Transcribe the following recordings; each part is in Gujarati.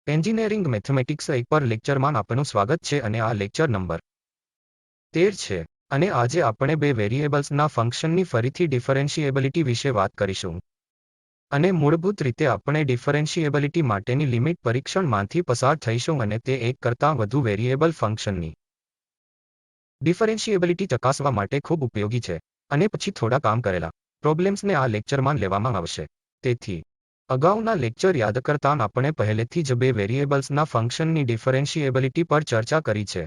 એન્જિનિયરિંગ મેથેમેટિક્સ 1 પર લેક્ચરમાં આપનું સ્વાગત છે અને આ લેક્ચર નંબર 13 છે અને આજે આપણે બે વેરિયેબલ્સના ફંક્શનની ફરીથી ડિફરન્શિએબિલિટી વિશે વાત કરીશું. અને મૂળભૂત રીતે આપણે ડિફરન્શિએબિલિટી માટેની લિમિટ પરીક્ષણમાંથી પસાર થઈશું અને તે એક કરતાં વધુ વેરિયેબલ ફંક્શનની ડિફરન્શિએબિલિટી ચકાસવા માટે ખૂબ ઉપયોગી છે અને પછી થોડા કામ કરેલા પ્રોબ્લેમ્સને આ લેક્ચરમાં લેવામાં આવશે. તેથી અગાઉના લેક્ચર યાદ કરતાં આપણે પહેલેથી જ બે વેરિયેબલ્સના ફંક્શનની ડિફરન્શિએબિલિટી પર ચર્ચા કરી છે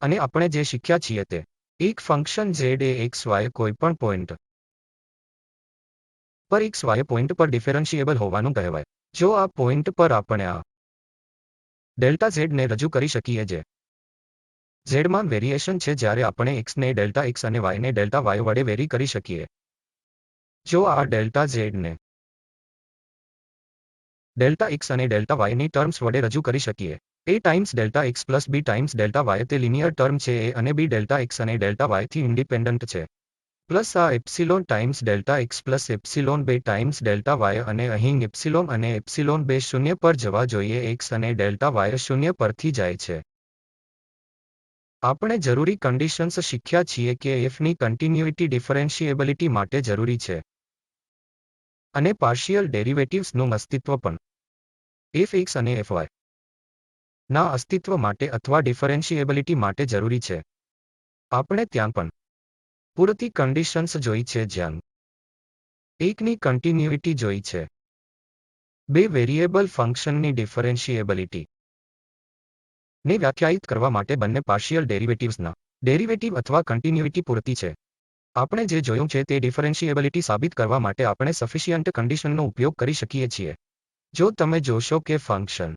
અને આપણે જે શીખ્યા છીએ તે એક ફંક્શન z એ xy કોઈપણ પોઈન્ટ પર xy પોઈન્ટ પર ડિફરન્શિએબલ હોવાનું કહેવાય જો આ પોઈન્ટ પર આપણે આ ડેલ્ટા z ને રજૂ કરી શકીએ જે ઝેડમાં વેરિએશન છે જ્યારે આપણે x ને ડેલ્ટા x અને y ને ડેલ્ટા y વડે વેરી કરી શકીએ. જો આ ડેલ્ટા z ને ડેલ્ટા x અને ડેલ્ટા y ની ટર્મ્સ વડે રજૂ કરી શકીએ a times delta x plus b times delta y તે લિનિયર ટર્મ છે a અને b ડેલ્ટા x અને ડેલ્ટા y થી ઇન્ડિપેન્ડન્ટ છે પ્લસ આ epsilon times delta x plus epsilon બે ટાઈમ્સ ડેલ્ટા y અને અહીં એપ્સિલોન અને એપ્સિલોન બે શૂન્ય પર જવા જોઈએ x અને ડેલ્ટા y શૂન્ય પરથી જાય છે. આપણે જરૂરી કન્ડિશન્સ શીખ્યા છીએ કે f ની કન્ટિન્યુઇટી ડિફરન્શિએબિલિટી માટે જરૂરી છે અને પાર્શિયલ ડેરિવેટિવ્સનું અસ્તિત્વ પણ f(x) અને f(y) ના અસ્તિત્વ માટે અથવા ડિફરન્શિએબિલિટી માટે જરૂરી છે. આપણે ત્યાં પણ પૂરતી કન્ડિશન્સ જોઈ છે જ્યાં એકની કન્ટિન્યુઇટી જોઈ છે. બે વેરિયેબલ ફંક્શનની ડિફરન્શિએબિલિટી ને વ્યાખ્યાયિત કરવા માટે બંને પાર્શિયલ ડેરિવેટિવ્સના ડેરિવેટિવ અથવા કન્ટિન્યુઇટી પૂરતી છે. આપણે જે જોયું છે તે ડિફરન્શિએબિલિટી સાબિત કરવા માટે આપણે સફિશિયન્ટ કન્ડિશનનો ઉપયોગ કરી શકીએ છીએ. જો તમે જોશો કે ફંક્શન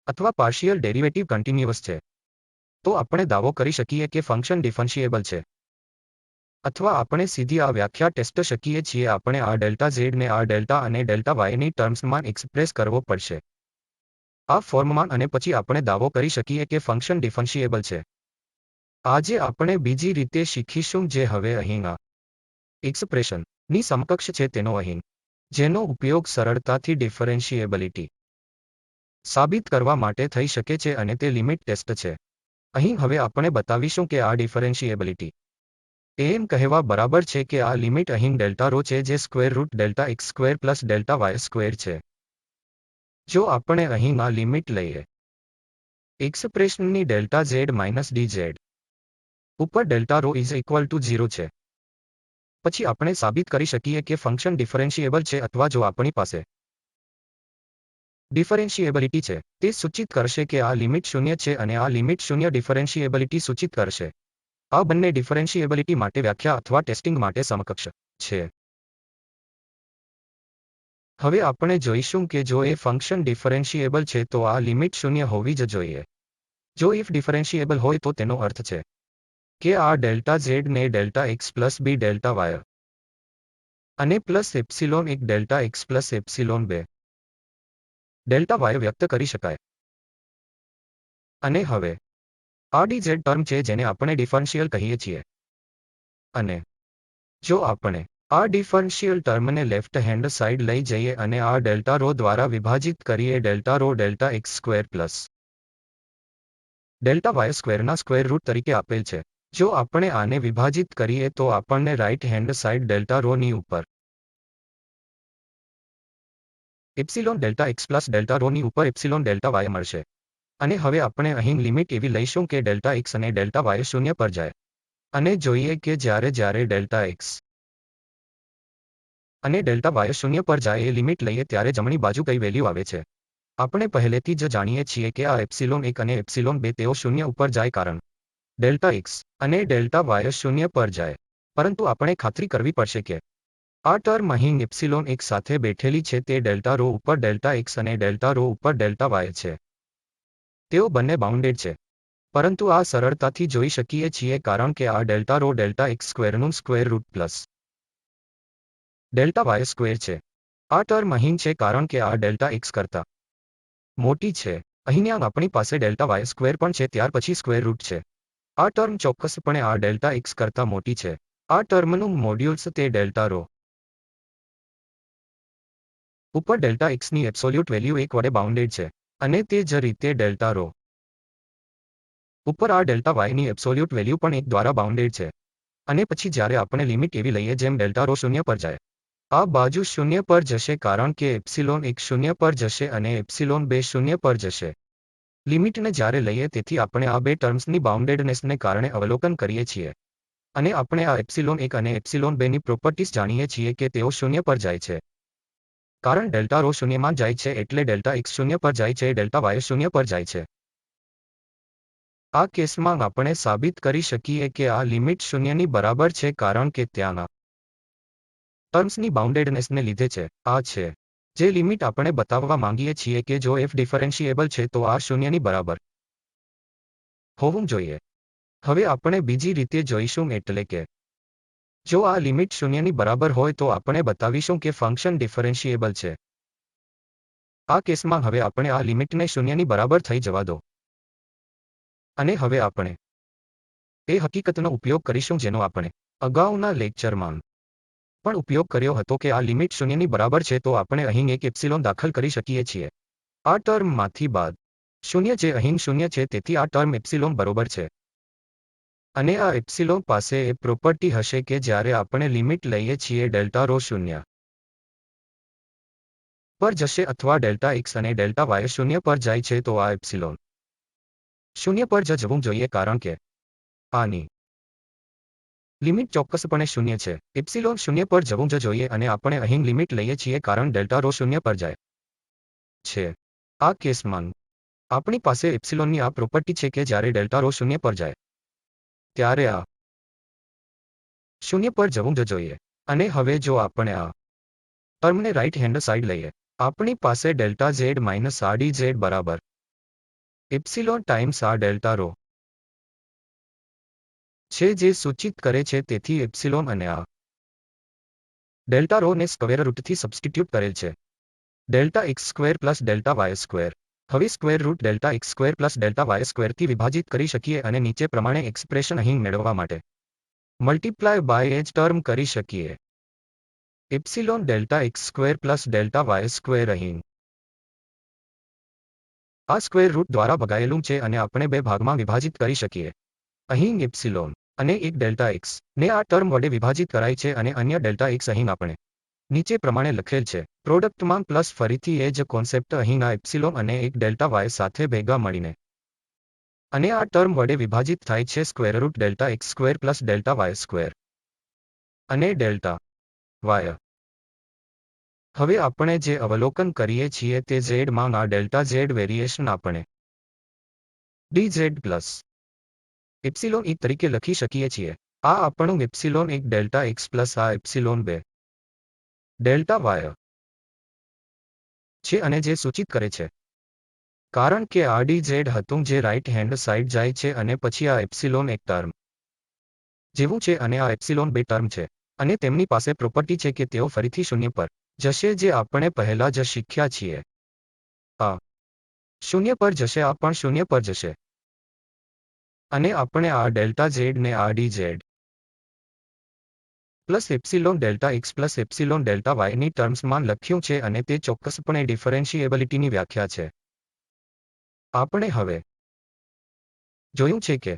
અથવા પાર્શિયલ ડેરિવેટિવ કન્ટિન્યુઅસ છે તો આપણે દાવો કરી શકીએ કે ફંક્શન ડિફરન્શિએબલ છે. અથવા આપણે સીધી આ વ્યાખ્યા ટેસ્ટ શકીએ છીએ આપણે આ ડેલ્ટા z ને આ ડેલ્ટા અને ડેલ્ટા y ની ટર્મ્સમાં એક્સપ્રેસ કરવો પડશે આ ફોર્મમાં અને પછી આપણે દાવો કરી શકીએ કે ફંક્શન ડિફરન્શિએબલ છે. આજે આપણે બીજી રીતે શીખીશું જે હવે અહીં આ એક્સપ્રેશન ની સમકક્ષ છે તેનો અહીં જેનો ઉપયોગ સરળતાથી ડિફરન્શિએબિલિટી સાબિત કરવા માટે થઈ શકે છે અને તે લિમિટ ટેસ્ટ છે. અહીં હવે આપણે બતાવીશું કે આ ડિફરન્શિએબિલિટી એમ કહેવા બરાબર છે કે આ લિમિટ અહીં ડેલ્ટા રો છે જે square root delta x square plus delta y square છે. જો આપણે અહીં આ લિમિટ લઈએ એક્સપ્રેશનની ડેલ્ટા z માઇનસ dz ઉપર delta rho is equal to 0 છે પછી આપણે સાબિત કરી શકીએ કે ફંક્શન ડિફરન્શિએબલ છે અથવા જો આપણી પાસે ડિફરન્શિએબિલિટી છે તે સૂચિત કરશે કે આ લિમિટ શૂન્ય છે અને આ લિમિટ શૂન્ય ડિફરન્શિએબિલિટી સૂચિત કરશે. આ બંને ડિફરન્શિએબિલિટી માટે વ્યાખ્યા અથવા ટેસ્ટિંગ માટે સમકક્ષ છે. હવે આપણે જોઈશું કે જો એ ફંક્શન ડિફરન્શિએબલ છે તો આ લિમિટ શૂન્ય હોવી જ જોઈએ. જો if ડિફરન્શિએબલ હોય તો તેનો અર્થ છે કે આ ડેલ્ટા z ને delta x plus b delta y અને plus epsilon 1 delta x plus epsilon 2 delta y વ્યક્ત કરી શકાય. અને હવે આ dz ટર્મ છે જેને આપણે ડિફરન્શિયલ કહીએ છીએ અને જો આપણે આ ડિફરન્શિયલ ટર્મને લેફ્ટ હેન્ડ સાઇડ લઈ જઈએ અને આ ડેલ્ટા રો દ્વારા વિભાજિત કરીએ delta rho delta x square plus delta y સ્ક્વેરના સ્ક્વેર રૂટ તરીકે આપેલ છે. જો આપણે આને વિભાજિત કરીએ તો આપણને right hand side delta rho ની ઉપર epsilon delta x plus delta rho ની ઉપર એપ્સિલોન ડેલ્ટા y મળશે. અને હવે આપણે અહીં લિમિટ એવી લઈશું કે ડેલ્ટા x અને ડેલ્ટા y શૂન્ય પર જાય અને જોઈએ કે જ્યારે ડેલ્ટા x અને ડેલ્ટા y શૂન્ય પર જાય એ લિમિટ લઈએ ત્યારે જમણી બાજુ કઈ વેલ્યુ આવે છે. આપણે પહેલેથી જ જાણીએ છીએ કે આ એપ્સિલોન 1 અને એપ્સિલોન 2 તેઓ શૂન્ય ઉપર જાય કારણ ડેલ્ટા x અને ડેલ્ટા y શૂન્ય પર જાય. પરંતુ આપણે ખાતરી કરવી પડશે કે આ ટર્મ અહીં એપ્સિલોન 1 સાથે બેઠેલી છે તે ડેલ્ટા રો ઉપર ડેલ્ટા x અને ડેલ્ટા રો ઉપર ડેલ્ટા y છે. તેઓ બંને બાઉન્ડેડ છે પરંતુ આ સરળતાથી જોઈ શકીએ છીએ કારણ કે આ ડેલ્ટા રો ડેલ્ટા x સ્ક્વેરનું square root plus delta y square છે. આ ટર્મ અહીં છે કારણ કે આ ડેલ્ટા x કરતા મોટી છે. અહીંયા આપણી પાસે ડેલ્ટા y સ્ક્વેર પણ છે ત્યાર પછી સ્ક્વેર રૂટ છે. આ ટર્મ ચોક્કસપણે આ ડેલ્ટા x કરતા મોટી છે. આ ટર્મનું મોડ્યુલ્સ તે ડેલ્ટા રો ઉપર ડેલ્ટા x ની એબ્સોલ્યુટ વેલ્યુ 1 વડે બાઉન્ડેડ છે અને તે જ રીતે ડેલ્ટા રો ઉપર આ ડેલ્ટા વાયની એબ્સોલ્યુટ વેલ્યુ પણ 1 દ્વારા બાઉન્ડેડ છે. અને પછી જ્યારે આપણે લિમિટ એવી લઈએ જેમ ડેલ્ટા રો 0 પર જાય, આ બાજુ 0 પર જશે કારણ કે એપ્સિલોન 1 0 પર જશે અને એપ્સિલોન 2 0 પર જશે. લિમિટને જ્યારે લઈએ તેથી આપણે આ બે ટર્મ્સની બાઉન્ડેડનેસને કારણે અવલોકન કરીએ છીએ. અને આપણે આ એપ્સિલોન 1 અને એપ્સિલોન 2 ની પ્રોપર્ટીઝ જાણીએ છીએ કે તેઓ 0 પર જાય છે. કારણ ડેલ્ટા રો 0 માં જાય છે એટલે ડેલ્ટા x 0 પર જાય છે, ડેલ્ટા y 0 પર જાય છે. આ કેસમાં આપણે સાબિત કરી શકીએ કે આ લિમિટ 0 ની બરાબર છે કારણ કે ત્યાંના ટર્મ્સની બાઉન્ડેડનેસને લીધે છે. આ છે જે લિમિટ આપણે બતાવવા માંગીએ છીએ કે જો f ડિફરન્શિએબલ છે તો આ 0 ની બરાબર હોવું જોઈએ. હવે આપણે બીજી રીતે જોઈશું એટલે કે જો આ લિમિટ 0 ની બરાબર હોય તો આપણે બતાવીશું કે ફંક્શન ડિફરન્શિએબલ છે. આ કેસમાં હવે આપણે આ લિમિટને 0 ની બરાબર થઈ જવા દો. અને હવે આપણે એ હકીકતનો ઉપયોગ કરીશું જેનો આપણે અગાઉના લેક્ચરમાં પણ ઉપયોગ કર્યો હતો કે આ લિમિટ 0 ની બરાબર છે તો આપણે અહીં એક એપ્સિલોન દાખલ કરી શકીએ છીએ. આ ટર્મમાંથી બાદ 0 જે અહીં 0 છે તેથી આ ટર્મ એપ્સિલોન બરોબર છે. અને આ એપ્સિલોન પાસે એ પ્રોપર્ટી હશે કે જ્યારે આપણે લિમિટ લઈએ છીએ ડેલ્ટા રો 0 પર જશે અથવા ડેલ્ટા x અને ડેલ્ટા y 0 પર જાય છે તો આ એપ્સિલોન 0 પર જવું જોઈએ કારણ કે આની લિમિટ ચોક્કસપણે 0 છે. એપ્સિલોન 0 પર જવું જોઈએ અને આપણે અહીં લિમિટ લઈએ છીએ કારણ ડેલ્ટા રો 0 પર જાય છે. આ કેસમાં આપણી પાસે એપ્સિલોનની આ પ્રોપર્ટી છે કે જ્યારે ડેલ્ટા રો 0 પર જાય ત્યારે આ 0 પર જવું જોઈએ. અને હવે જો આપણે આ ટર્મને રાઇટ હેન્ડ સાઇડ લઈએ, આપણી પાસે ડેલ્ટા z માઇનસ rdz બરાબર એપ્સિલોન ટાઈમ્સ આ ડેલ્ટા રો છે જે સૂચિત કરે છે તેથી એપ્સિલોન અને આ ડેલ્ટા રો ને સ્ક્વેર રૂટથી સબસ્ટિટ્યુટ કરેલ છે. Delta x square plus delta y square. હવે square root delta x square plus delta y સ્ક્વેરથી વિભાજિત કરી શકીએ અને નીચે પ્રમાણે એક્સપ્રેશન અહીં મેળવવા માટે મલ્ટીપ્લાય બાય એ જ ટર્મ કરી શકીએ. Epsilon delta x square plus delta y square અહીં આ સ્ક્વેર રૂટ દ્વારા ભગાયેલું છે અને આપણે બે ભાગમાં વિભાજિત કરી શકીએ. અહીં એપ્સિલોન અને એક ડેલ્ટા x ને આ ટર્મ વડે વિભાજિત કરાય છે અને અન્ય ડેલ્ટા x અહીં આપણે નીચે પ્રમાણે લખેલ છે. પ્રોડક્ટમાં પ્લસ ફરીથી એ જ કોન્સેપ્ટ અહીં આ એપ્સિલોન અને એક ડેલ્ટા y સાથે ભેગા મળીને અને આ ટર્મ વડે વિભાજિત થાય છે square root delta x square plus delta y square અને ડેલ્ટા y. હવે આપણે જે અવલોકન કરીએ છીએ તે z માં આ ડેલ્ટા z વેરિએશન આપણે dz પ્લસ એપ્સિલોન 1 તરીકે લખી શકીએ છીએ. આ આપણું એપ્સિલોન 1 ડેલ્ટા x પ્લસ આ એપ્સિલોન 2 ડેલ્ટા y છે અને જે સૂચિત કરે છે કારણ કે આ dz હતું જે રાઇટ હેન્ડ સાઇડ જાય છે અને પછી આ એપ્સિલોન 1 ટર્મ જેવું છે અને આ એપ્સિલોન 2 ટર્મ છે અને તેમની પાસે પ્રોપર્ટી છે કે તેઓ ફરીથી 0 પર જશે જે આપણે પહેલા જ શીખ્યા છીએ. આ 0 પર જશે, આ પણ 0 પર જશે. અને આપણે આ ડેલ્ટા z ને આ dz plus epsilon delta x plus epsilon delta y ની ટર્મ્સમાં લખ્યું છે અને તે ચોક્કસપણે ડિફરન્શિએબિલિટીની વ્યાખ્યા છે. આપણે હવે જોયું છે કે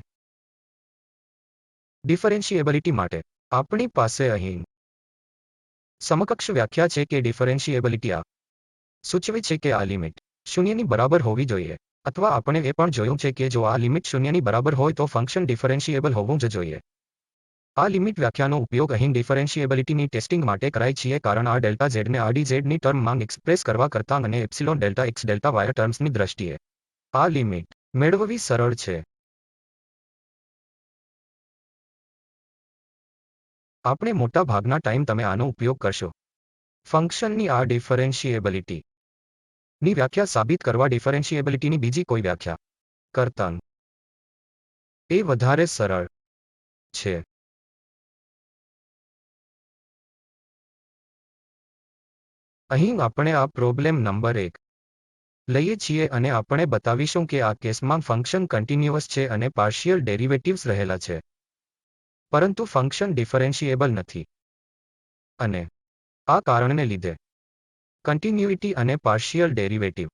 ડિફરન્શિએબિલિટી માટે આપણી પાસે અહીં સમકક્ષ વ્યાખ્યા છે કે ડિફરન્શિએબિલિટી આ સૂચવે છે કે આ લિમિટ 0 ની બરાબર હોવી જોઈએ અથવા આપણે એ પણ જોયું છે કે જો આ લિમિટ 0 ની બરાબર હોય તો ફંક્શન ડિફરન્શિએબલ હોવું જ જોઈએ. આ લિમિટ વ્યાખ્યાનો ઉપયોગ અહીં ડિફરન્શિએબિલિટીની ટેસ્ટિંગ માટે કરાય છે કારણ આ ડેલ્ટા z ને આ dz ની ટર્મમાં એક્સપ્રેસ કરવા કરતાં અને epsilon delta x delta y ટર્મ્સની દ્રષ્ટિએ આ લિમિટ મેળવવી સરળ છે. આપણે મોટા ભાગના ટાઈમ તમે આનો ઉપયોગ કરશો ફંક્શનની આ ડિફરન્શિએબિલિટી ની વ્યાખ્યા સાબિત કરવા ડિફરન્શિએબિલિટીની બીજી કોઈ વ્યાખ્યા કરતાં એ વધારે સરળ છે. અહીં આપણે આ પ્રોબ્લેમ નંબર 1 લઈએ છીએ અને આપણે બતાવીશું કે આ કેસમાં ફંક્શન કન્ટિન્યુઅસ છે અને પાર્શિયલ ડેરિવેટિવ્સ રહેલા છે પરંતુ ફંક્શન ડિફરન્શિએબલ નથી. અને આ કારણને લીધે કન્ટિન્યુઇટી અને પાર્શિયલ ડેરિવેટિવ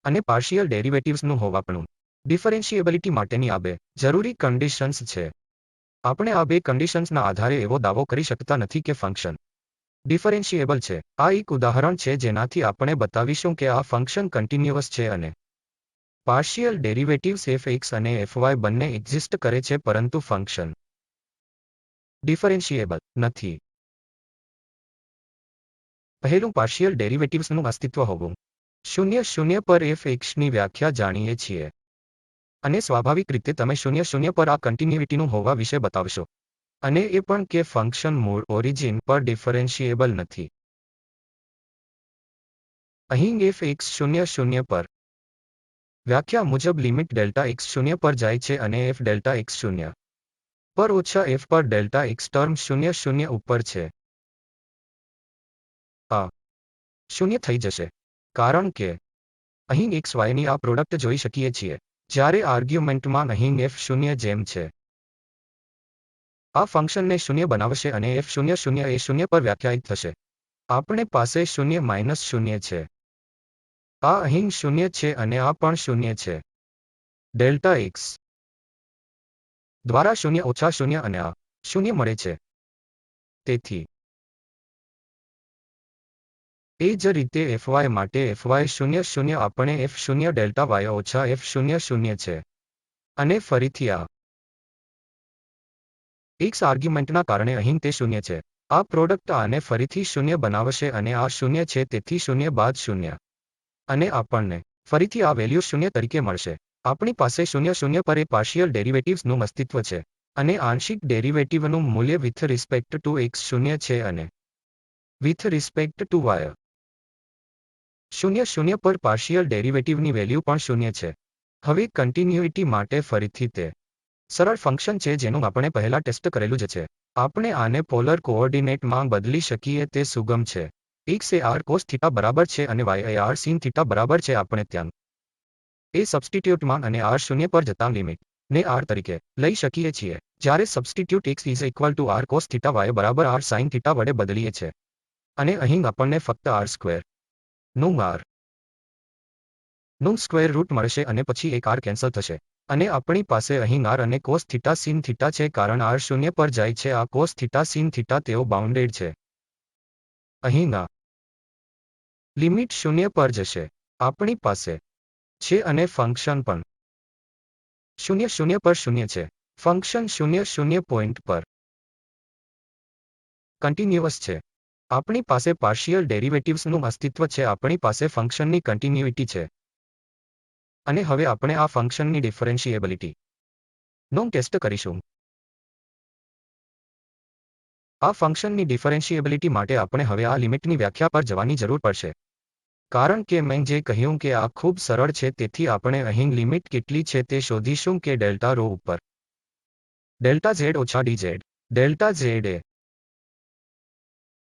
અને પાર્શિયલ ડેરિવેટિવ્સનું હોવાપણું ડિફરન્શિએબિલિટી માટેની આ બે જરૂરી કન્ડિશન્સ છે. આપણે આ બે કન્ડિશન્સના આધારે એવો દાવો કરી શકતા નથી કે ફંક્શન ડિફરન્શિએબલ છે. આ એક ઉદાહરણ છે જેનાથી આપણે બતાવીશું કે આ ફંક્શન કન્ટિન્યુઅસ છે અને પાર્શિયલ ડેરિવેટિવ્સ f(x) અને f(y) બંને એક્ઝિસ્ટ કરે છે પરંતુ ફંક્શન ડિફરન્શિએબલ નથી. પહેલું પાર્શિયલ ડેરિવેટિવ્સનું અસ્તિત્વ હોવું. 0 પર f(x)ની વ્યાખ્યા જાણીએ છીએ અને સ્વાભાવિક રીતે તમે 0 પર આ કન્ટિન્યુઇટીનું હોવા વિશે બતાવશો અને એ પણ કે ફંક્શન મૂળ ઓરિજિન પર ડિફરન્શિએબલ નથી. અહીં f(x) 0 પર વ્યાખ્યા મુજબ લિમિટ ડેલ્ટા x 0 પર જાય છે અને f ડેલ્ટા x 0 પર ઓછા f પર ડેલ્ટા x ટર્મ 0 ઉપર છે. આ 0 થઈ જશે કારણ કે અહીં x yની આ પ્રોડક્ટ જોઈ શકીએ છીએ જ્યારે આર્ગ્યુમેન્ટમાં અહીં f 0 જેમ છે. આ ફંક્શનને 0 બનાવશે અને f 0 એ 0 પર વ્યાખ્યાયિત થશે. આપણે પાસે 0 - 0 છે. આ અહીં 0 છે અને આ પણ 0 છે. ડેલ્ટા x દ્વારા 0 ઓછા 0 અને આ 0 મળે છે. તેથી એ જ રીતે fy માટે fy 0 આપણે f 0 ડેલ્ટા y ઓછા f 0 છે. અને ફરીથી આ x આર્ગ્યુમેન્ટના કારણે અહીં તે 0 છે. આ પ્રોડક્ટ આને ફરીથી 0 બનાવશે અને આ 0 છે તેથી 0 બાદ 0. અને આપણને ફરીથી આ વેલ્યુ 0 તરીકે મળશે. આપણી પાસે 0 પર એ પાર્શિયલ ડેરિવેટિવ્સનું અસ્તિત્વ છે અને આંશિક ડેરિવેટિવનું મૂલ્ય વિથ રિસ્પેક્ટ ટુ x 0 છે અને વિથ રિસ્પેક્ટ ટુ y 0 પર પાર્શિયલ ડેરિવેટિવની વેલ્યુ પણ 0 છે. હવે કન્ટિન્યુઇટી માટે ફરીથી તે સરળ ફંક્શન છે જેનું આપણે પહેલા ટેસ્ટ કરેલું જ છે. આપણે આને પોલર કોઓર્ડિનેટમાં બદલી શકીએ તે સુગમ છે. x એ r cos θ બરાબર છે અને y એ r sin θ બરાબર છે. આપણે ત્યાં એ સબસ્ટિટ્યુટમાં અને r 0 પર જતા લિમિટ ને r તરીકે લઈ શકીએ છીએ જ્યારે substitute x = r cos θ y બરાબર r sin θ વડે બદલીએ છે અને અહીં આપણને ફક્ત r² નું સ્ક્વેર રૂટ મળશે અને પછી એક r કેન્સલ થશે અને આપણી પાસે અહીં r અને cos θ sin θ છે કારણ r 0 પર જાય છે. આ cos θ sin θ તેઓ બાઉન્ડેડ છે. અહીં આ લિમિટ 0 પર જશે. આપણી પાસે છે અને ફંક્શન પણ 0 પર 0 છે. ફંક્શન 0 પોઇન્ટ પર કન્ટિન્યુઅસ છે. આપણી પાસે પાર્શિયલ ડેરિવેટિવ્સનું અસ્તિત્વ છે. આપણી પાસે ફંક્શનની કન્ટિન્યુઇટી છે. અને હવે આપણે આ ફંક્શનની ડિફરન્શિએબિલિટી નો ટેસ્ટ કરીશું. આ ફંક્શનની ડિફરન્શિએબિલિટી માટે આપણે હવે આ લિમિટની વ્યાખ્યા પર જવાની જરૂર પડશે. કારણ કે મેં જે કહ્યું કે આ ખૂબ સરળ છે તેથી આપણે અહીં લિમિટ કેટલી છે તે શોધીશું કે ડેલ્ટા રો ઉપર ડેલ્ટા z ઓછા dz ડેલ્ટા z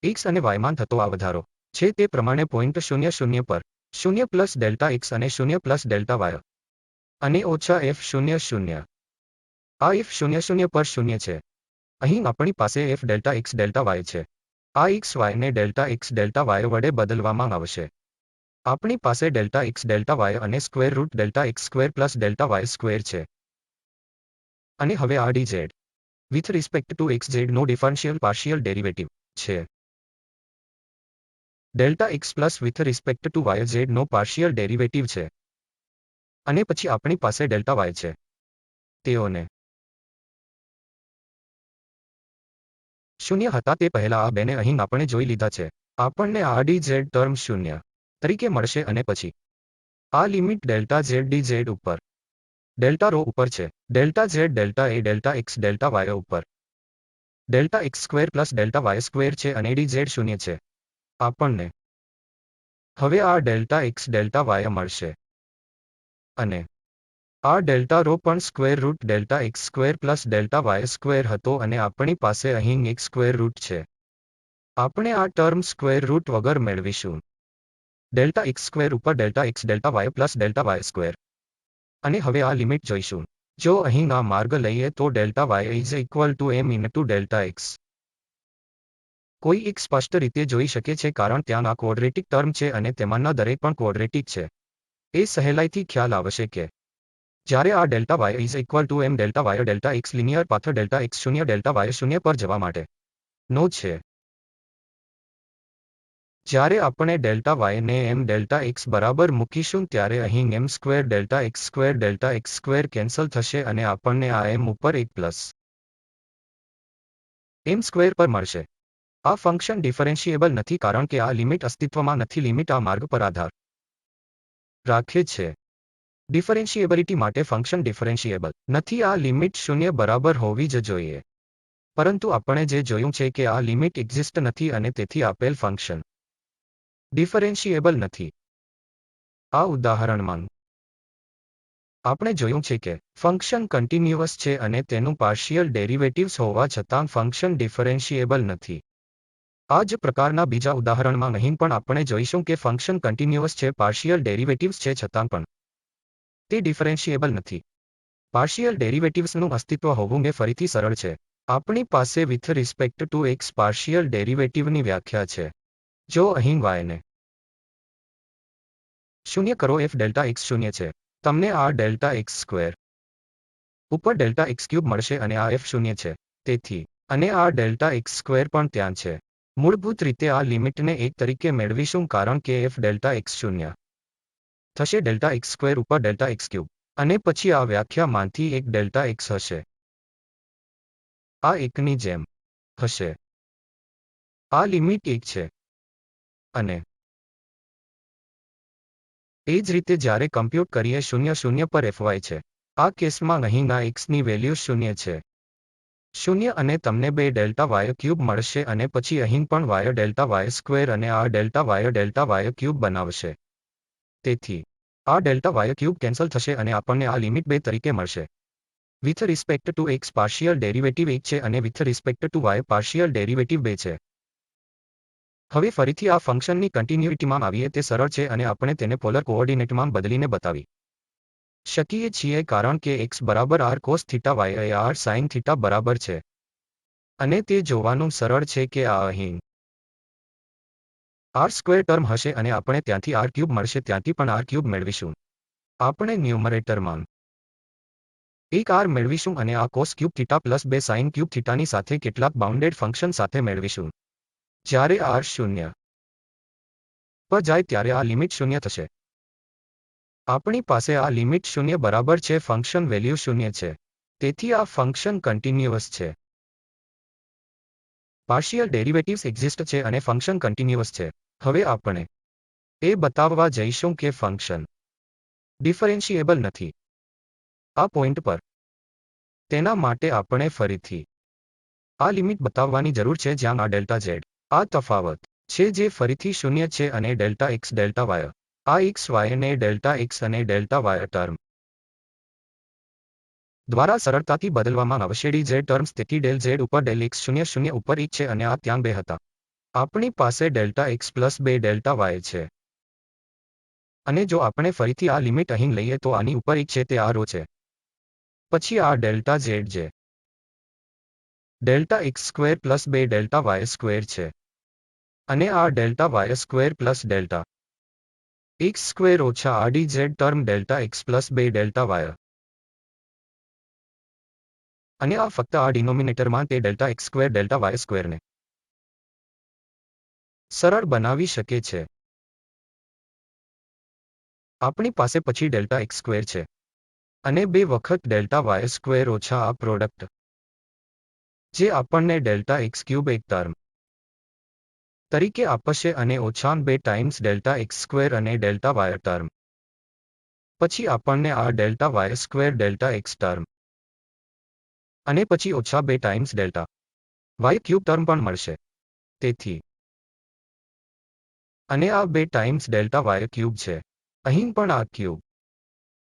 એ x અને y માં થતો આ વધારો છે તે પ્રમાણે પોઈન્ટ 0 પર 0 પ્લસ ડેલ્ટા x અને 0 પ્લસ ડેલ્ટા y અને ઓછા f 0. આ f 0 પર 0 છે. અહીં આપણી પાસે f delta x delta y છે. આ x y ને ડેલ્ટા x ડેલ્ટા y વડે બદલવામાં આવશે. આપણી પાસે ડેલ્ટા x ડેલ્ટા y અને square root delta x square plus delta y square છે. અને હવે આ dz with respect to xz નો ડિફરન્શિયલ પાર્શિયલ ડેરિવેટિવ છે. Delta x plus with respect to yz નો પાર્શિયલ ડેરિવેટિવ છે. અને પછી આપણી પાસે ડેલ્ટા y છે. તેઓને 0 હતા તે પહેલા આ બેને અહીં આપણે જોઈ લીધા છે. આપણને આ dz ટર્મ 0 તરીકે મળશે અને પછી આ લિમિટ ડેલ્ટા z dz ઉપર ડેલ્ટા રો ઉપર છે. ડેલ્ટા z ડેલ્ટા એ ડેલ્ટા x ડેલ્ટા y ઉપર delta x square plus delta y square છે અને dz 0 છે. આપણને હવે આ ડેલ્ટા x ડેલ્ટા y મળશે અને આ ડેલ્ટા રો પણ square root delta x square plus delta y square હતો અને આપણી પાસે અહીં એક સ્ક્વેર રૂટ છે. આપણે આ ટર્મ સ્ક્વેર રૂટ વગર મેળવીશું ડેલ્ટા x સ્ક્વેર ઉપર delta x delta y plus delta y square. અને હવે આ લિમિટ જોઈશું. જો અહીં આ માર્ગ લઈએ તો delta y = m into delta x. કોઈ એક સ્પષ્ટ રીતે જોઈ શકે છે કારણ ત્યાં આ ક્વોડ્રેટિક ટર્મ છે અને તેમાંના દરેક પણ ક્વોડ્રેટિક છે. એ સહેલાઈથી ખ્યાલ આવશે કે જ્યારે આ delta y is equal to M delta y delta x linear path delta x શૂન્ય ડેલ્ટા વાય શૂન્ય પર જવા માટે નો છે. જ્યારે આપણે ડેલ્ટા વાયને એમ ડેલ્ટા એક્સ બરાબર મૂકીશું ત્યારે અહીં M square delta x square cancel થશે અને આપણને આ એમ ઉપર 1 પ્લસ એમ સ્ક્વેર પર મળશે. આ ફંક્શન ડિફરન્શિએબલ નથી કારણ કે આ લિમિટ અસ્તિત્વમાં નથી. લિમિટ આ માર્ગ પર આધાર રાખે છે. ડિફરન્શિએબિલિટી માટે ફંક્શન ડિફરન્શિએબલ નથી. આ લિમિટ શૂન્ય બરાબર હોવી જ જોઈએ. પરંતુ આપણે જે જોયું છે કે આ લિમિટ એક્ઝિસ્ટ નથી અને તેથી આપેલ ફંક્શન ડિફરન્શિએબલ નથી. આ ઉદાહરણમાં આપણે જોયું છે કે ફંક્શન કન્ટિન્યુઅસ છે અને તેનું પાર્શિયલ ડેરિવેટિવ્સ હોવા છતાં ફંક્શન ડિફરન્શિએબલ નથી. આ જ પ્રકારના બીજા ઉદાહરણમાં અહીં પણ આપણે જોઈશું કે ફંક્શન કન્ટિન્યુઅસ છે, પાર્શિયલ ડેરિવેટિવ્સ છે, છતાં પણ તે ડિફરન્શિએબલ નથી. પાર્શિયલ ડેરિવેટિવ્સનું અસ્તિત્વ હોવું એ ફરીથી સરળ છે. આપણી પાસે with respect to x partial ડેરિવેટિવની વ્યાખ્યા છે. જો અહીં વાયને શૂન્ય કરો એફ ડેલ્ટા એક્સ શૂન્ય છે, તમને આ ડેલ્ટા એક્સ સ્ક્વેર ઉપર ડેલ્ટા એક્સ ક્યુબ મળશે અને આ એફ શૂન્ય છે. તેથી અને આ ડેલ્ટા એક્સ સ્ક્વેર પણ ત્યાં છે. મૂળભૂત રીતે આ લિમિટને 1 તરીકે મેળવીશું કારણ કે એફ ડેલ્ટા એક્સ શૂન્ય થશે ડેલ્ટા એક્સ સ્ક્વેર ઉપર ડેલ્ટા એક્સ ક્યુબ અને પછી આ વ્યાખ્યામાંથી એક ડેલ્ટા એક્સ હશે. આ 1 ની જેમ હશે. આ લિમિટ 1 છે. અને એ જ રીતે જ્યારે કમ્પ્યુટ કરીએ 0 0 પર fy છે. આ કેસમાં અહીં આ xની વેલ્યુ 0 છે. 0 અને તમને 2 ડેલ્ટા વાય ક્યુબ મળશે અને પછી અહીં પણ વાય ડેલ્ટા વાય સ્ક્વેર અને આ ડેલ્ટા વાય ક્યુબ બનાવશે. તેથી આ ડેલ્ટા વાય ક્યુબ કેન્સલ થશે અને આપણને આ લિમિટ 2 તરીકે મળશે. With respect to x partial derivative 1 છે અને with respect to y partial derivative 2 છે. હવે ફરીથી આ ફંક્શનની કન્ટિન્યુઇટીમાં આવીએ તે સરળ છે અને આપણે તેને પોલર કોઓર્ડિનેટમાં બદલીને બતાવી શકીએ છીએ કારણ કે x બરાબર r cos થીટા y એ r sin થીટા બરાબર છે. અને તે જોવાનું સરળ છે કે આ અહીં r સ્ક્વેર ટર્મ હશે અને આપણે ત્યાંથી r ક્યુબ મળશે, ત્યાંથી પણ r ક્યુબ મેળવીશું. આપણે ન્યુમરેટરમાં એક r મેળવીશું અને આ cos cube theta plus 2 sin cube થીટાની સાથે કેટલાક બાઉન્ડેડ ફંક્શન સાથે મેળવીશું. જ્યારે r શૂન્ય પર જાય ત્યારે આ લિમિટ શૂન્ય થશે. આપણી પાસે આ લિમિટ શૂન્ય બરાબર છે. ફંક્શન વેલ્યુ શૂન્ય છે. તેથી આ ફંક્શન કન્ટિન્યુઅસ છે. પાર્શિયલ ડેરિવેટિવ્સ એક્ઝિસ્ટ છે અને ફંક્શન કન્ટિન્યુઅસ છે. હવે આપણે એ બતાવવા જઈશું કે ફંક્શન ડિફરન્શિએબલ નથી. આ પોઈન્ટ પર તેના માટે આપણે ફરીથી આ લિમિટ બતાવવાની જરૂર છે જ્યાં આ ડેલ્ટા z આ તફાવત છે જે ફરીથી શૂન્ય છે અને ડેલ્ટા x ડેલ્ટા y આ x y ને ડેલ્ટા x અને ડેલ્ટા y ટર્મ દ્વારા સરળતાથી બદલવામાં આવશે. dz ટર્મ્સ તેથી ડેલ z ઉપર ડેલ x 0 0 ઉપર 1 છે અને આ ત્યાં 2 હતા. આપણી પાસે delta x plus 2 delta y છે. અને જો આપણે ફરીથી આ લિમિટ અહીં લઈએ તો આની ઉપર 1 છે, તે આ રો છે. પછી આ ડેલ્ટા z જે delta x square plus 2 delta y square છે. અને આ delta y square plus delta x square ઓછા આ dz term delta x plus 2 delta y. અને આ ફક્ત આ ડિનોમિનેટરમાં તે delta x square delta y સ્ક્વેરને સરળ બનાવી શકે છે. આપણી પાસે પછી ડેલ્ટા x સ્ક્વેર છે. અને 2 વખત ડેલ્ટા y સ્ક્વેર ઓછા આ પ્રોડક્ટ જે આપણને ડેલ્ટા x ક્યુબ એક ટર્મ તરીકે આપશે અને ઓછા 2 ટાઈમ્સ ડેલ્ટા x સ્ક્વેર અને ડેલ્ટા y ટર્મ. પછી આપણને આ delta y square delta x term અને પછી ઓછા 2 times delta y cube term પણ મળશે. તેથી અને આ 2 ટાઈમ્સ ડેલ્ટા y ક્યુબ છે. અહીં પણ આ ક્યુબ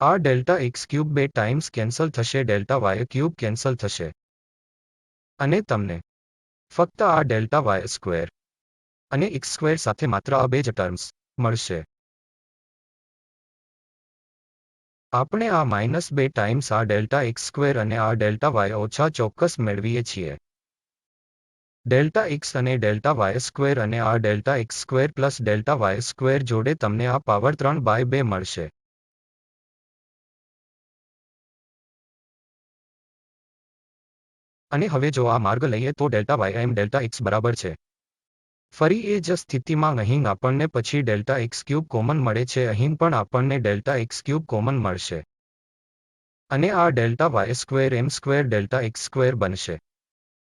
આ delta x cube 2 times cancel થશે, ડેલ્ટા y ક્યુબ કેન્સલ થશે. અને તમને ફક્ત આ ડેલ્ટા y સ્ક્વેર અને x સ્ક્વેર સાથે માત્ર આ 2 જ ટર્મ્સ મળશે. આપણે આ -2 ટાઈમ્સ આ ડેલ્ટા x સ્ક્વેર અને આ ડેલ્ટા y ઓછા ચોક્કસ મેળવીએ છીએ. ડેલ્ટા x અને ડેલ્ટા y સ્ક્વેર અને આ delta x square plus delta y square જોડે તમને આ પાવર 3/2 મળશે. અને હવે જો આ માર્ગ લઈએ તો ડેલ્ટા વાય એમ ડેલ્ટા એક્સ બરાબર છે. ફરી એ જ સ્થિતિમાં અહીં આપણને પછી ડેલ્ટા એક્સ ક્યુબ કોમન મળે છે. અહીં પણ આપણને ડેલ્ટા એક્સ ક્યુબ કોમન મળશે અને આ ડેલ્ટા વાય સ્ક્વેર એમ સ્ક્વેર ડેલ્ટા એક્સ સ્ક્વેર બનશે.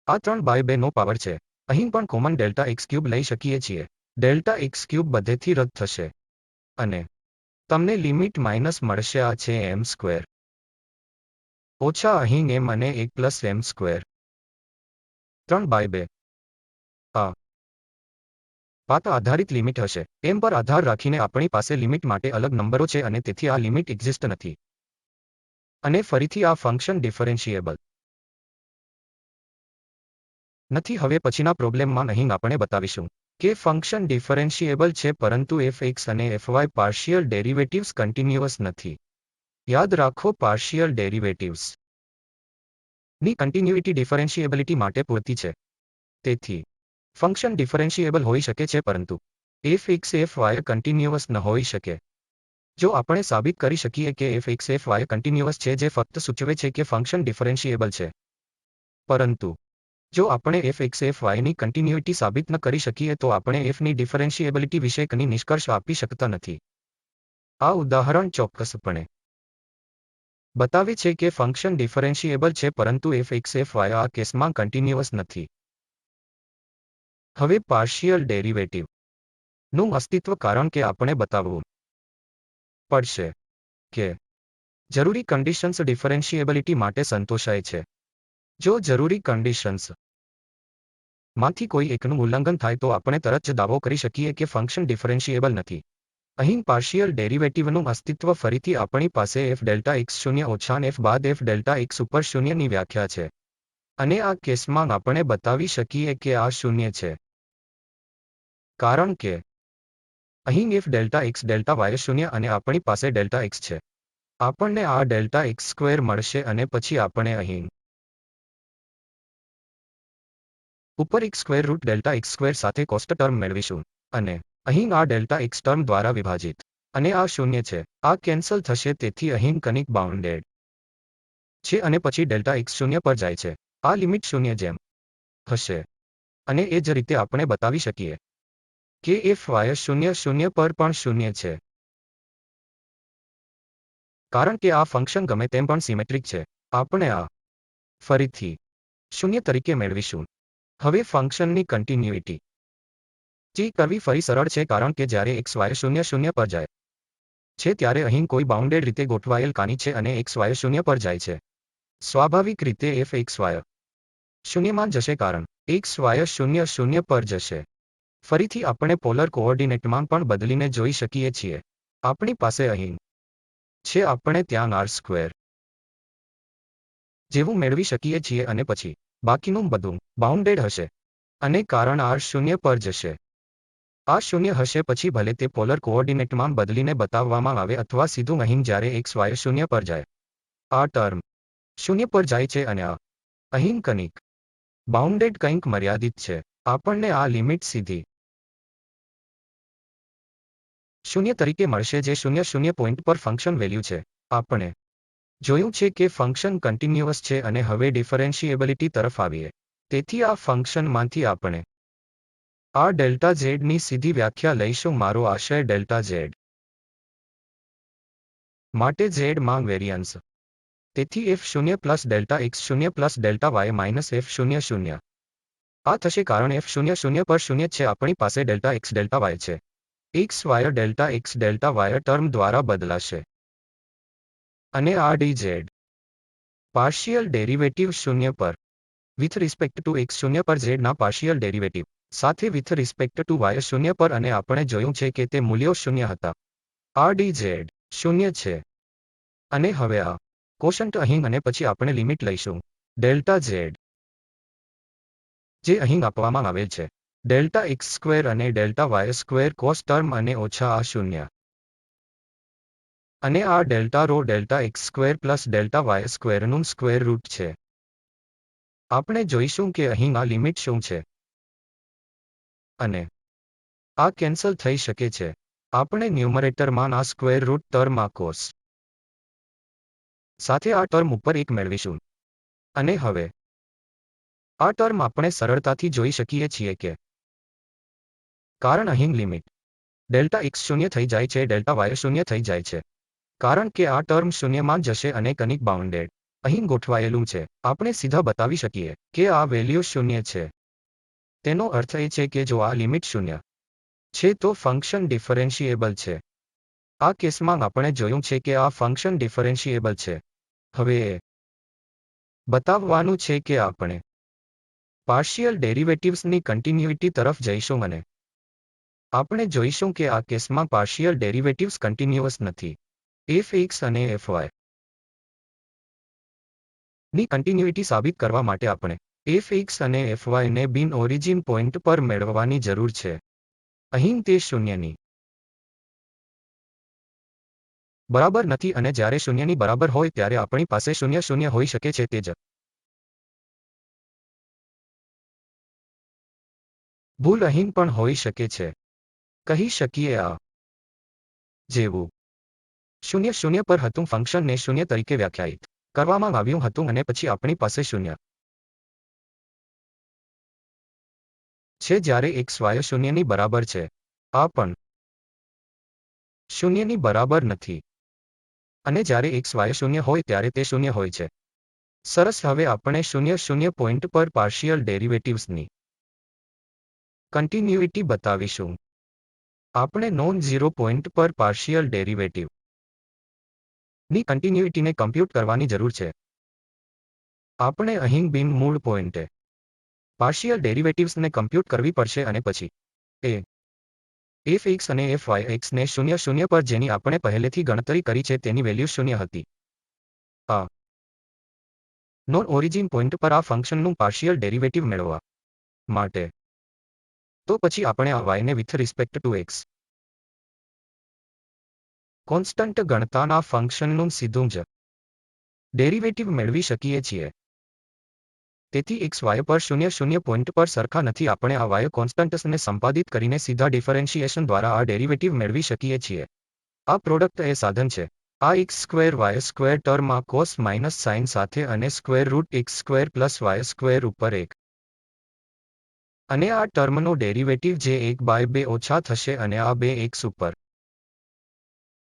આ 3/2 નો પાવર છે. અહીં પણ કોમન ડેલ્ટા એક્સ ક્યુબ લઈ શકીએ છીએ. ડેલ્ટા એક્સ ક્યુબ બધેથી રદ થશે અને તમને લિમિટ માઇનસ મળશે. આ છે એમ સ્ક્વેર ઓછા અહીં એમ અને 1 પ્લસ એમ સ્ક્વેર 3/2. આ પાથ આધારિત લિમિટ હશે. એમ પર આધાર રાખીને આપણી પાસે લિમિટ માટે અલગ નંબરો છે અને તેથી આ લિમિટ એક્ઝિસ્ટ નથી. અને ફરીથી આ ફંક્શન ડિફરન્શિયેબલ નથી. હવે પછીના પ્રોબ્લેમમાં અહીં આપણે બતાવીશું કે ફંક્શન ડિફરન્શિયેબલ છે પરંતુ fx અને fy પાર્શિયલ ડેરિવેટિવ્સ કન્ટિન્યુઅસ નથી. યાદ રાખો, પાર્શિયલ ડેરિવેટિવ્સ ની કન્ટિન્યુઇટી ડિફરન્શિયેબિલિટી માટે પૂરતી છે. તેથી ફંક્શન ડિફરન્શિયેબલ હોઈ શકે છે પરંતુ fx fy કન્ટિન્યુઅસ ન હોઈ શકે. જો આપણે સાબિત કરી શકીએ કે fx fy કન્ટિન્યુઅસ છે, જે ફક્ત સૂચવે છે કે ફંક્શન ડિફરન્શિયેબલ છે. પરંતુ જો આપણે fx fy ની કન્ટિન્યુઇટી સાબિત ન કરી શકીએ તો આપણે f ની ડિફરન્શિયેબિલિટી વિશે કંઈ નિષ્કર્ષ આપી શકતા નથી. આ ઉદાહરણ ચોક્કસપણે બતાવે છે કે ફંક્શન ડિફરન્શિયેબલ છે પરંતુ fx fy આ કેસમાં કન્ટિન્યુઅસ નથી. હવે પાર્શિયલ ડેરિવેટિવ નું અસ્તિત્વ, કારણ કે આપણે બતાવવું પડશે કે જરૂરી કન્ડિશન્સ ડિફરન્શિયેબિલિટી માટે સંતોષાય છે. જો જરૂરી કન્ડિશન્સ માંથી કોઈ એકનું ઉલ્લંઘન થાય તો આપણે તરત જ દાવો કરી શકીએ કે ફંક્શન ડિફરન્શિયેબલ નથી. અહીં પાર્શિયલ ડેરિવેટિવનું અસ્તિત્વ ફરીથી આપણી પાસે f ડેલ્ટા x શૂન્ય ઓછા f બાદ f ડેલ્ટા x ઉપર શૂન્યની વ્યાખ્યા છે અને આ કેસમાં આપણે બતાવી શકીએ કે આ શૂન્ય છે કારણ કે અહીં f delta x delta y શૂન્ય અને આપણી પાસે ડેલ્ટા x છે. આપણને આ ડેલ્ટા x સ્ક્વેર મળશે અને પછી આપણે અહીં ઉપર એક square root delta x square સાથે કોસ્ટ ટર્મ મેળવીશું અને અહીં આ ડેલ્ટા x ટર્મ દ્વારા વિભાજિત અને આ શૂન્ય છે. આ કેન્સલ થશે, તેથી અહીં કનિક બાઉન્ડેડ છે અને પછી ડેલ્ટા x શૂન્ય પર જાય છે. આ લિમિટ શૂન્ય જેમ હશે અને એ જ રીતે આપણે બતાવી શકીએ કે fy શૂન્ય શૂન્ય પર પણ શૂન્ય છે કારણ કે આ ફંક્શન ગમે તેમ પણ સિમેટ્રિક છે. આપણે આ ફરીથી શૂન્ય તરીકે મેળવીશું. હવે ફંક્શનની કન્ટિન્યુઇટી ચેક કરવી ફરી સરળ છે કારણ કે જ્યારે xy શૂન્ય શૂન્ય પર જાય છે ત્યારે અહીં કોઈ બાઉન્ડેડ રીતે ગોઠવાયેલ કાની છે અને xy શૂન્ય પર જાય છે. સ્વાભાવિક રીતે fxy શૂન્યમાં જશે કારણ xy શૂન્ય શૂન્ય પર જશે. ફરીથી આપણે પોલર કોઓર્ડિનેટમાં પણ બદલીને જોઈ શકીએ છીએ. આપણી પાસે અહીં છે, આપણે ત્યાં r સ્ક્વેર જેવું મેળવી શકીએ છીએ અને પછી બાકીનું બધું બાઉન્ડેડ હશે અને કારણ r શૂન્ય પર જશે. આ શૂન્ય હશે પછી ભલે તે પોલર કોઓર્ડિનેટમાં બદલીને બતાવવામાં આવે અથવા સીધું અહીં જ્યારે xy શૂન્ય પર જાય. આ ટર્મ શૂન્ય પર જાય છે અને આ અહીં કનિક બાઉન્ડેડ કંઈક મર્યાદિત છે. આપણને આ લિમિટ સીધી શૂન્ય તરીકે મળશે જે શૂન્ય શૂન્ય પોઇન્ટ પર ફંક્શન વેલ્યુ છે. આપણે જોયું છે કે ફંક્શન કન્ટિન્યુઅસ છે અને હવે ડિફરન્શિયેબિલિટી તરફ આવીએ. તેથી આ ફંક્શનમાંથી આપણે આ ડેલ્ટા z ની સીધી વ્યાખ્યા લઈશું. મારો આશય ડેલ્ટા z માટે z માં વેરિયન્સ. તેથી f શૂન્ય પ્લસ ડેલ્ટા x શૂન્ય plus delta y minus f શૂન્ય શૂન્ય. આ થશે કારણ f શૂન્ય શૂન્ય પર શૂન્ય છે. આપણી પાસે ડેલ્ટા x ડેલ્ટા y છે. x y delta x delta y term દ્વારા બદલાશે અને આ dz પાર્શિયલ ડેરિવેટિવ શૂન્ય પર વિથ રિસ્પેક્ટ ટુ x શૂન્ય પર z ના પાર્શિયલ ડેરિવેટિવ સાથે વિથ રિસ્પેક્ટ ટુ y શૂન્ય પર, અને આપણે જોયું છે કે તે મૂલ્યો શૂન્ય હતા. આ dz શૂન્ય છે અને હવે આ કોશન્ટ અહીં અને પછી આપણે લિમિટ લઈશું ડેલ્ટા z જે અહીં આપવામાં આવેલ છે ડેલ્ટા x સ્ક્વેર અને delta y square cos term અને ઓછા આ શૂન્ય અને આ delta rho delta x square plus delta y સ્ક્વેરનું સ્ક્વેર રૂટ છે. આપણે જોઈશું કે અહીં આ લિમિટ શું છે અને આ કેન્સલ થઈ શકે છે. આપણે ન્યુમરેટરમાં આ સ્ક્વેર રૂટ ટર્મ આ કોસ સાથે આ ટર્મ ઉપર એક મેળવીશું અને હવે આ ટર્મ આપણે સરળતાથી જોઈ શકીએ છીએ કે કારણ અહીં લિમિટ ડેલ્ટા x શૂન્ય થઈ જાય છે, ડેલ્ટા y શૂન્ય થઈ જાય છે, કારણ કે આ ટર્મ શૂન્યમાં જશે અને કનિક બાઉન્ડેડ અહીં ગોઠવાયેલું છે. આપણે સીધા બતાવી શકીએ કે આ વેલ્યુ શૂન્ય છે. તેનો અર્થ એ છે કે જો આ લિમિટ શૂન્ય છે તો ફંક્શન ડિફરન્શિએબલ છે. આ કેસમાં આપણે જોયું છે કે આ ફંક્શન ડિફરન્શિએબલ છે. હવે એ બતાવવાનું છે કે આપણે પાર્શિયલ ડેરિવેટિવ્સની કન્ટિન્યુઇટી તરફ જઈશું અને આપણે જોઈશું કે આ કેસમાં પાર્શિયલ ડેરિવેટિવ્સ કન્ટિન્યુઅસ નથી. fx અને fy ની કન્ટિન્યુઇટી સાબિત કરવા માટે આપણે fx અને fy ને બિન ઓરિજિન પોઇન્ટ પર મેળવવાની જરૂર છે. અહીં તે શૂન્યની બરાબર નથી અને જ્યારે શૂન્યની બરાબર હોય ત્યારે આપણી પાસે શૂન્ય શૂન્ય હોઈ શકે છે. તે જ ભૂલ અહીં પણ હોઈ શકે છે. કહી શકીએ આ જેવું શૂન્ય શૂન્ય પર હતું, ફંક્શનને શૂન્ય તરીકે વ્યાખ્યાયિત કરવામાં આવ્યું હતું અને પછી આપણી પાસે શૂન્ય છે જ્યારે xy શૂન્યની બરાબર છે. આ પણ શૂન્યની બરાબર નથી અને જ્યારે xy શૂન્ય હોય ત્યારે તે શૂન્ય હોય છે. સરસ. હવે આપણે શૂન્ય શૂન્ય પોઇન્ટ પર પાર્શિયલ ડેરિવેટિવ્સની કન્ટિન્યુઇટી બતાવીશું. આપણે નોન ઝીરો પોઇન્ટ પર પાર્શિયલ ડેરિવેટિવ ની કન્ટિન્યુઇટીને કમ્પ્યુટ કરવાની જરૂર છે. આપણે અહીં બિન મૂળ પોઇન્ટે પાર્શિયલ ડેરિવેટિવ્સને કમ્પ્યુટ કરવી પડશે અને પછી fx અને fy x ને શૂન્ય શૂન્ય પર જેની આપણે પહેલેથી ગણતરી કરી છે તેની વેલ્યુ શૂન્ય હતી. આ નોન ઓરિજિન પોઇન્ટ પર આ ફંક્શનનું પાર્શિયલ ડેરિવેટિવ મેળવવા માટે તો પછી આપણે આ y ને with respect to x constant ગણતાના ફંક્શનનું સીધું જ ડેરિવેટિવ મેળવી શકીએ છીએ. તેથી x y પર શૂન્ય શૂન્ય પોઇન્ટ પર સરખા નથી. આપણે આ y કોન્સ્ટન્ટ્સને સંપાદિત કરીને સીધા ડિફરન્શિએશન દ્વારા આ ડેરિવેટિવ મેળવી શકીએ છીએ. આ પ્રોડક્ટ એ સાધન છે. આ x square y square term આ કોસ માઇનસ સાઇન સાથે અને square route x square plus y square ઉપર 1 અને આ ટર્મનો ડેરિવેટિવ જે 1/2 ઓછા થશે અને આ 2x ઉપર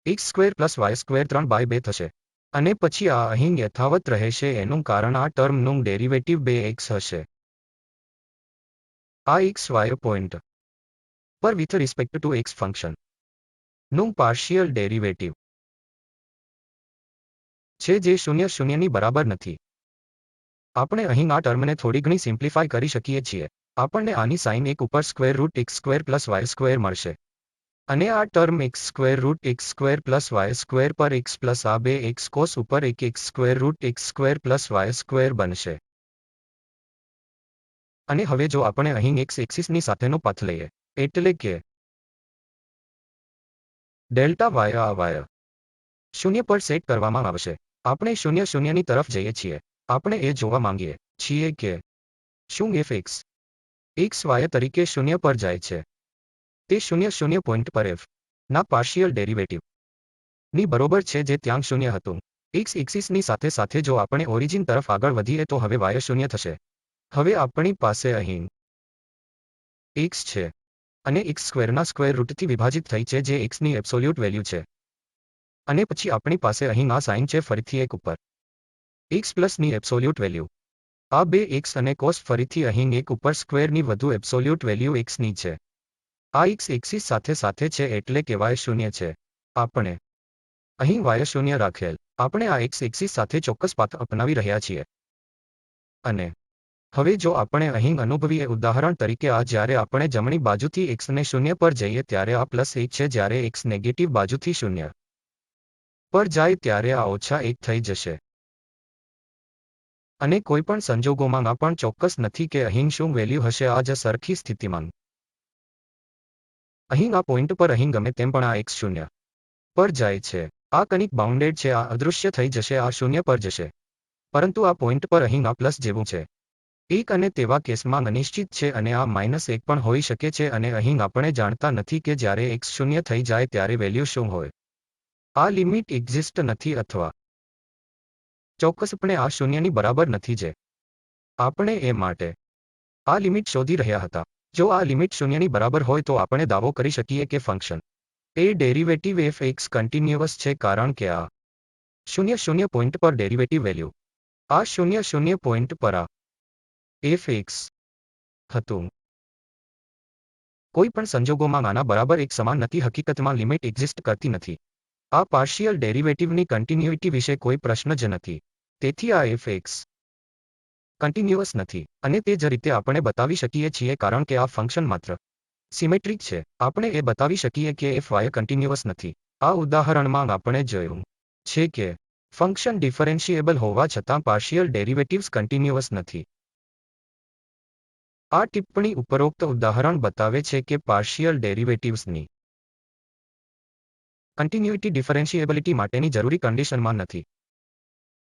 x square plus y square 3/2 થશે અને પછી આ અહીં યથાવત રહેશે. એનું કારણ આ ટર્મનું ડેરિવેટિવ 2x હશે. આ xy પોઇન્ટ પર with respect to x function નું પાર્શિયલ ડેરિવેટિવ છે જે શૂન્ય શૂન્યની બરાબર નથી. આપણે અહીં આ ટર્મને થોડી ઘણી સિમ્પ્લિફાય કરી શકીએ છીએ. આપણને આની સાઇન 1 ઉપર square root x square plus y square મળશે અને આ term x square root x square plus y square પર x પ્લસ આ 2x કોસ ઉપર 1 x square root x square plus y square બનશે. અને હવે જો આપણે અહીં x એક્સિસની સાથેનો પાથ લઈએ એટલે કે ડેલ્ટા y આ y શૂન્ય પર સેટ કરવામાં આવશે. આપણે શૂન્ય શૂન્યની તરફ જઈએ છીએ. આપણે એ જોવા માંગીએ છીએ કે શું fx x y તરીકે શૂન્ય પર જાય છે. તે શૂન્ય શૂન્ય પોઇન્ટ પર f ના પાર્શિયલ ડેરિવેટિવ ની બરોબર છે જે ત્યાં શૂન્ય હતું. x એક્સિસની સાથે સાથે જો આપણે ઓરિજિન તરફ આગળ વધીએ તો હવે y શૂન્ય થશે. હવે આપણી પાસે અહીં x છે અને x સ્ક્વેરના સ્ક્વેર રૂટથી વિભાજિત થઈ છે જે x ની એબ્સોલ્યુટ વેલ્યુ છે અને પછી આપણી પાસે અહીં આ સાઇન છે ફરીથી 1 ઉપર x પ્લસની એબ્સોલ્યુટ વેલ્યુ આ 2x અને કોસ ફરીથી અહીં 1 ઉપર સ્ક્વેરની વધુ એબ્સોલ્યુટ વેલ્યુ x ની છે. આ x એક્સિસ સાથે સાથે છે એટલે કે y શૂન્ય છે. આપણે અહીં y શૂન્ય રાખેલ. આપણે આ x એક્સિસ સાથે ચોક્કસ પાથ અપનાવી રહ્યા છીએ. અને હવે જો આપણે અહીં અનુભવીએ ઉદાહરણ તરીકે આ જ્યારે આપણે જમણી બાજુથી x ને શૂન્ય પર જઈએ ત્યારે આ પ્લસ 1 છે, જ્યારે x નેગેટિવ બાજુથી શૂન્ય પર જાય ત્યારે આ ઓછા 1 થઈ જશે. અને કોઈપણ સંજોગોમાં આ પણ ચોક્કસ નથી કે અહીં શું વેલ્યુ હશે. આ જ સરખી સ્થિતિમાં અહીં આ પોઇન્ટ પર અહીં ગમે તેમ પણ આ x શૂન્ય પર જાય છે. આ કનિક બાઉન્ડેડ છે. આ અદૃશ્ય થઈ જશે. આ શૂન્ય પર જશે. પરંતુ આ પોઇન્ટ પર અહીં આ પ્લસ જેવું છે 1 અને તેવા કેસમાં અનિશ્ચિત છે અને આ -1 પણ હોઈ શકે છે અને અહીં આપણે જાણતા નથી કે જ્યારે x શૂન્ય થઈ જાય ત્યારે વેલ્યુ શું હોય. આ લિમિટ એક્ઝિસ્ટ નથી અથવા ચોક્કસપણે આ શૂન્યની બરાબર નથી જે આપણે એ માટે આ લિમિટ શોધી રહ્યા હતા. જો આ લિમિટ શૂન્યની બરાબર હોય તો આપણે દાવો કરી શકીએ કે ફંક્શન એ ડેરિવેટિવ f(x) કન્ટિન્યુઅસ છે કારણ કે આ 0 પોઈન્ટ પર ડેરિવેટિવ વેલ્યુ આ 0 પોઈન્ટ પર આ f(x) હતું. કોઈ પણ સંજોગોમાં આના બરાબર એક સમાન નથી. હકીકતમાં લિમિટ એક્ઝિસ્ટ કરતી નથી. આ પાર્શિયલ ડેરિવેટિવની કન્ટિન્યુઇટી વિશે કોઈ પ્રશ્ન જ નથી. તેથી આ f(x) કન્ટિન્યુઅસ નથી અને તે જ રીતે આપણે બતાવી શકીએ છીએ કારણ કે આ ફંક્શન માત્ર સિમેટ્રિક છે. આપણે એ બતાવી શકીએ કે f(y) કન્ટિન્યુઅસ નથી. આ ઉદાહરણમાં આપણે જોયું છે કે ફંક્શન ડિફરન્શિએબલ હોવા છતાં પાર્શિયલ ડેરિવેટિવ્સ કન્ટિન્યુઅસ નથી. આ ટિપ્પણી ઉપરોક્ત ઉદાહરણ બતાવે છે કે પાર્શિયલ ડેરિવેટિવ્સની કન્ટિન્યુઇટી ડિફરન્શિએબિલિટી માટેની જરૂરી કન્ડિશનમાં નથી.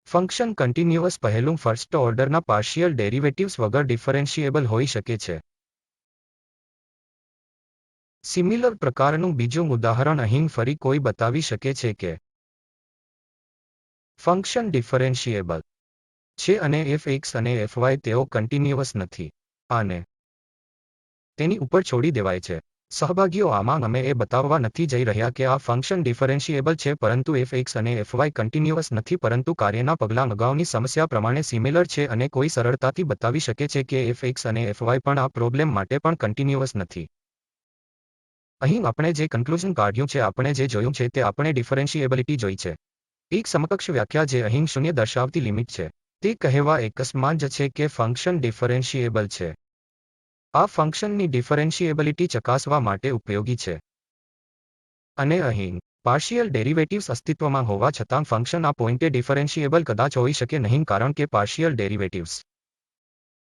ફંક્શન કન્ટિન્યુઅસ પહેલું ફર્સ્ટ ઓર્ડરના પાર્શિયલ ડેરિવેટિવ્સ વગર ડિફરન્શિએબલ હોઈ શકે છે. સિમિલર પ્રકારનું બીજું ઉદાહરણ અહીં ફરી કોઈ બતાવી શકે છે કે ફંક્શન ડિફરન્શિએબલ છે અને f(x) અને f(y) તેઓ કન્ટિન્યુઅસ નથી. આને તેની ઉપર છોડી દેવાય છે. સહભાગીઓ, આમાં અમે એ બતાવવા નથી જઈ રહ્યા કે આ ફંક્શન ડિફરન્શિએબલ છે પરંતુ f(x) અને f(y) કન્ટિન્યુઅસ નથી પરંતુ કાર્યના પગલાં અગાઉની સમસ્યા પ્રમાણે સિમિલર છે અને કોઈ સરળતાથી બતાવી શકે છે કે f(x) અને f(y) પણ આ પ્રોબ્લેમ માટે પણ કન્ટિન્યુઅસ નથી. અહીં આપણે જે કન્ક્લુઝન કાઢ્યું છે, આપણે જે જોયું છે તે આપણે ડિફરન્શિએબિલિટી જોઈ છે. એક સમકક્ષ વ્યાખ્યા જે અહીં 0 દર્શાવતી લિમિટ છે તે કહેવા એકસમાન જ છે કે ફંક્શન ડિફરન્શિએબલ છે. આ ફંક્શનની ડિફરન્શિએબિલિટી ચકાસવા માટે ઉપયોગી છે. અને અહીં પાર્શિયલ ડેરિવેટિવ્સ અસ્તિત્વમાં હોવા છતાં ફંક્શન આ પોઈન્ટે ડિફરન્શિએબલ કદાચ હોઈ શકે નહીં કારણ કે પાર્શિયલ ડેરિવેટિવ્સ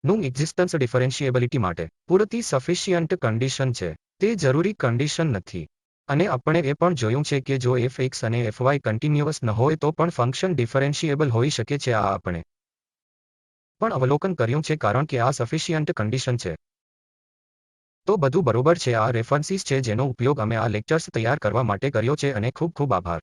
નું એક્ઝિસ્ટન્સ ડિફરન્શિએબિલિટી માટે પૂરતી સફિશિયન્ટ કન્ડિશન છે. તે જરૂરી કન્ડિશન નથી. અને આપણે એ પણ જોયું છે કે જો f(x) અને f(y) કન્ટિન્યુઅસ ન હોય તો પણ ફંક્શન ડિફરન્શિએબલ હોઈ શકે છે. આ આપણે પણ અવલોકન કર્યું છે કારણ કે આ સફિશિયન્ટ કન્ડિશન છે. તો બધું બરોબર છે. આ રેફરન્સીસ છે જેનો ઉપયોગ અમે આ લેક્ચર્સ તૈયાર કરવા માટે કર્યો છે અને ખૂબ ખૂબ આભાર.